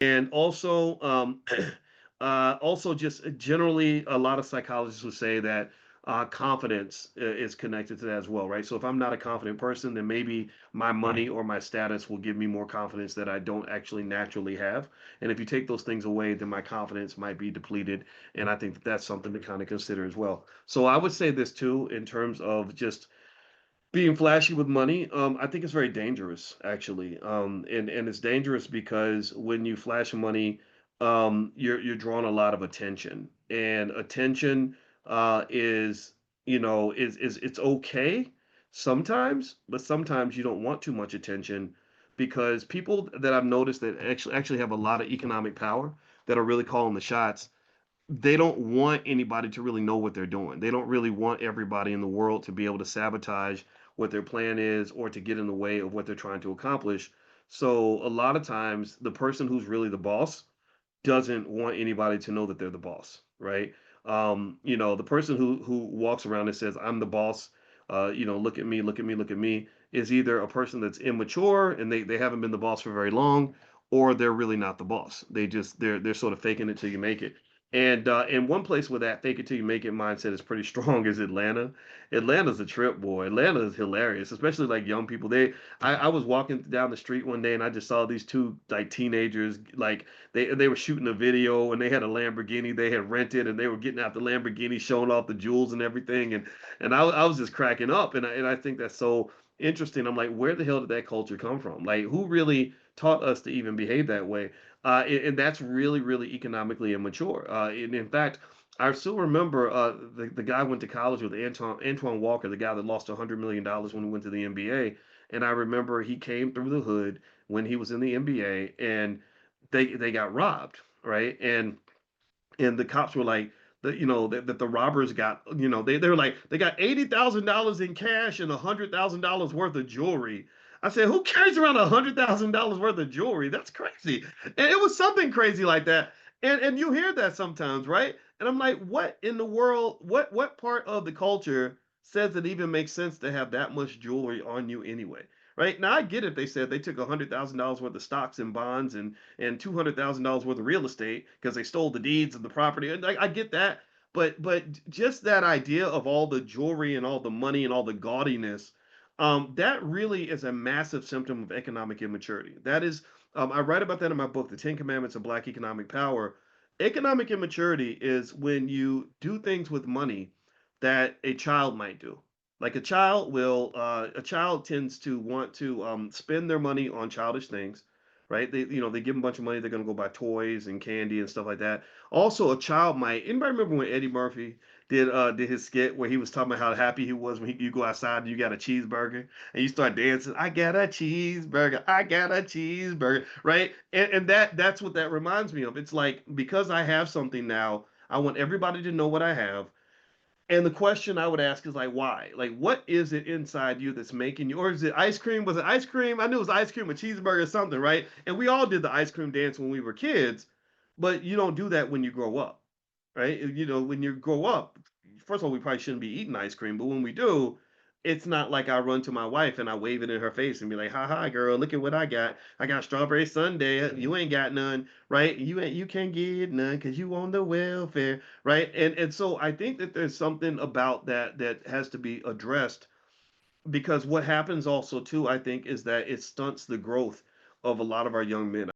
And also, also just generally, a lot of psychologists would say that confidence is connected to that as well, right? So if I'm not a confident person, then maybe my money or my status will give me more confidence that I don't actually naturally have. And if you take those things away, then my confidence might be depleted. And I think that that's something to kind of consider as well. So I would say this too, in terms of just being flashy with money. I think it's very dangerous, actually. And it's dangerous because when you flash money, you're drawing a lot of attention, and attention is is it's okay sometimes, but sometimes you don't want too much attention because people that I've noticed that actually have a lot of economic power that are really calling the shots, they don't want anybody to really know what they're doing. They don't really want everybody in the world to be able to sabotage what their plan is or to get in the way of what they're trying to accomplish. So a lot of times the person who's really the boss doesn't want anybody to know that they're the boss, right? The person who walks around and says, "I'm the boss," look at me, look at me, look at me, is either a person that's immature and they haven't been the boss for very long, or they're really not the boss. They're sort of faking it till you make it. And one place where that fake it till you make it mindset is pretty strong is Atlanta. Atlanta's a trip, boy. Atlanta is hilarious, especially like young people. I was walking down the street one day and I just saw these two like teenagers, like they were shooting a video and they had a Lamborghini they had rented and they were getting out the Lamborghini, showing off the jewels and everything. And I was just cracking up. And I think that's so interesting. I'm like, where the hell did that culture come from? Like, who really taught us to even behave that way? And that's really, really economically immature. And in fact, I still remember the guy went to college with Antoine Walker, the guy that lost $100 million when he went to the NBA. And I remember he came through the hood when he was in the NBA, and they got robbed, right? And the cops were like, that the robbers got, they were like, they got $80,000 in cash and $100,000 worth of jewelry. I said, who carries around $100,000 worth of jewelry? That's crazy. And it was something crazy like that. And you hear that sometimes, right? And I'm like, what in the world? What part of the culture says it even makes sense to have that much jewelry on you anyway? Right now, I get it. They said they took $100,000 worth of stocks and bonds and $200,000 worth of real estate because they stole the deeds of the property. And I get that, but just that idea of all the jewelry and all the money and all the gaudiness, that really is a massive symptom of economic immaturity. That is, I write about that in my book, The 10 Commandments of Black Economic Power. Economic immaturity is when you do things with money that a child might do. Like a child tends to want to spend their money on childish things, right? They give them a bunch of money, they're gonna go buy toys and candy and stuff like that. Also, a child might. Anybody remember when Eddie Murphy did his skit where he was talking about how happy he was when you go outside and you got a cheeseburger and you start dancing? I got a cheeseburger. I got a cheeseburger, right? And that's what that reminds me of. It's like because I have something now, I want everybody to know what I have. And the question I would ask is like, why? Like, what is it inside you that's making you, or is it ice cream? Was it ice cream? I knew it was ice cream, a cheeseburger, or something, right? And we all did the ice cream dance when we were kids, but you don't do that when you grow up, right? When you grow up, first of all, we probably shouldn't be eating ice cream, but when we do, it's not like I run to my wife and I wave it in her face and be like, "Ha ha, girl, look at what I got. I got strawberry sundae. You ain't got none, right? You can't get none because you on the welfare, right?" And so I think that there's something about that that has to be addressed because what happens also too, I think, is that it stunts the growth of a lot of our young men.